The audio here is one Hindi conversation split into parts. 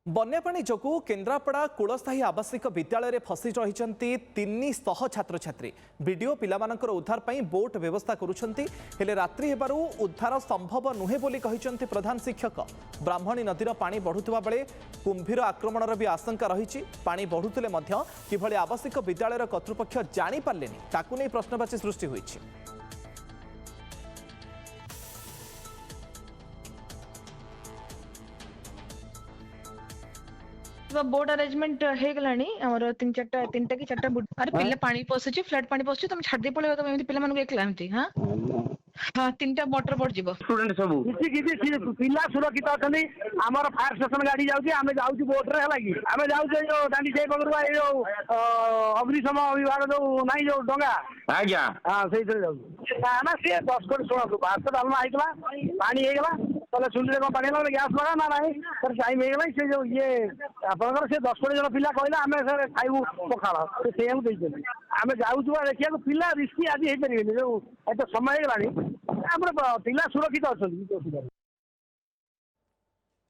बन्यापाणी जोगु केन्द्रापड़ा कुलस्थायी आवासिक विद्यालय फसी रही 300 छात्र छात्री वीडियो पिलामानकर उद्धार पर बोट व्यवस्था करुछंती हेले रात्रि हेबारु उद्धार संभव नुहे बोली कहिसंती प्रधान शिक्षक। ब्राह्मणी नदीर पानी बढ़ुवा बेले कुंभीर आक्रमणर भी आशंका रही। पानी बढ़ुले किभली आवासिक विद्यालय कर्तृपक्ष जानी पारलेनी ताकु नै प्रश्नवाची सृष्टि होईछि। बोर्ड अरेंजमेंट हे गलानी हमर तीनटा की चारटा बोर्ड अरे पिल्ला पानी पसुची फ्लड पानी पसुची तुम छाड़ दे पळे तुम एमती पिल्ला मानको एकला एमती हां हां तीनटा मोटर पड़ जीवो स्टूडेंट सब किसी पिल्ला सुरक्षित अछनी हमर फायर स्टेशन गाड़ी जाउची हमें जाउची बोट रे हला की हमें जाउची जो दांडी से बगरवा ए जो अग्निशम विभाग जो नाही जो डंगा आज्ञा हां सेई से जाउची ना से 10 कोटी सुनो भात डालमा आइतला पानी हे गला तले सुंदर को पानी लगे गैस लगा ना नहीं सर टाइम हे गला से जो ये आपनकर से 10 कोटी जन पिल्ला कहला हमें सर खाइबू पखाला से हम देई आमे जाउछु देखिया पिल्ला रिस्की आज हे परिबेनी जो एत समय हे गलानी हमर पिल्ला सुरक्षित अछन।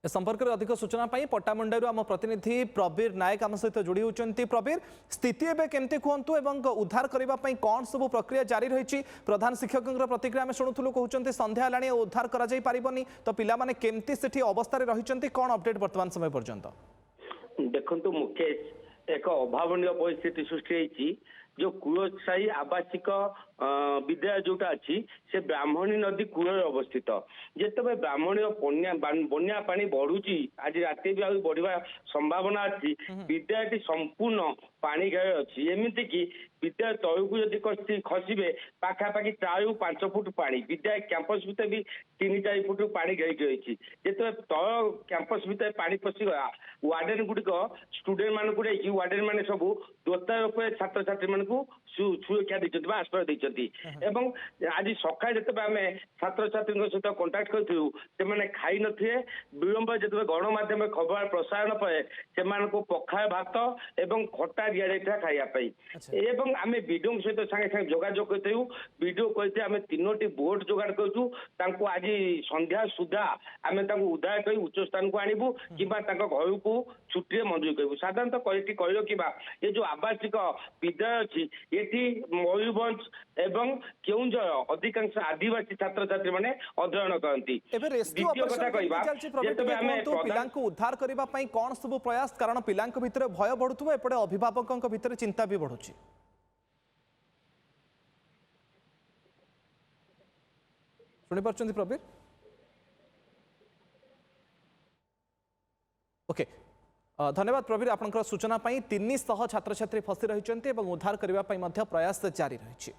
संपर्क में अधिक सूचना पाई पट्टामुंडारू आम प्रतिनिधि प्रवीर नायक आम सहित जोड़ी होती। प्रवीर स्थिति एवं केमती कहतु एवं उद्धार करने कौन सब प्रक्रिया जारी रही प्रधान शिक्षक प्रतिक्रिया आम शुणुलु कहते संध्या है उद्धार कर तो पिलाने केमती से अवस्था रही कौन अपडेट बर्तमान समय पर्यंत देखु मुकेश एक अभावन परिस्थिति सृष्टि जो कुलस्थायी आवासिक विद्यालय जोटा अच्छी से ब्राह्मणी नदी कूल अवस्थित जिते ब्राह्मणी बन्या पानी बढ़ुची आज राति भी आज बढ़िया संभावना अच्छी विद्यालय संपूर्ण पानी घाय अच्छी एमती कि विद्यालय तलू जदि खसबे पाखापाखि 4 ରୁ 5 फुट पानी विद्यालय कैंपस भीतर भी 3-4 फुट पानी घाई रही जिते तल कैंपस भीतर पानी पशिगला वार्डेन गुड़िक स्टूडेंट मान वार्डेन मैंने सब दोस्तार छात्र छात्री मान सुरक्षा देते आश्रय देते आज सकाल जिते आम छात्र छात्री सहित कंटाक्ट करूँ से खाई थे विलंब जिते गणमाध्यम खबर प्रसारण पे से पखाल भात एवं खटा दि जाता खायापी एवं आम वीडियो सहित सागे सागे जोगाजोग करूँ वीडियो कहते आम 3टी बोट जोगाड़ करूँ आज संध्या सुधा आम उद्धार कर उच्च स्थान को आणबू कि घर को छुट्टी मंजूर करूँ साधारणतः कह रखा ये जो आवासिक विद्यालय अच्छी ये मयूरभंज एवं केउंझर अधिकांश आदिवासी छात्र छात्री मैंने अध्ययन करती उद्धार करने कौन सब प्रयास कारण पिला भितर भय बढ़ुव एपटे अभिभावकों भितर चिंता भी बढ़ुची शुणी पार्छन्ति प्रवीर ओके धन्यवाद प्रवीर आपनकर सूचना 300 छात्र छात्री फसी रही उद्धार करने प्रयास जारी रही।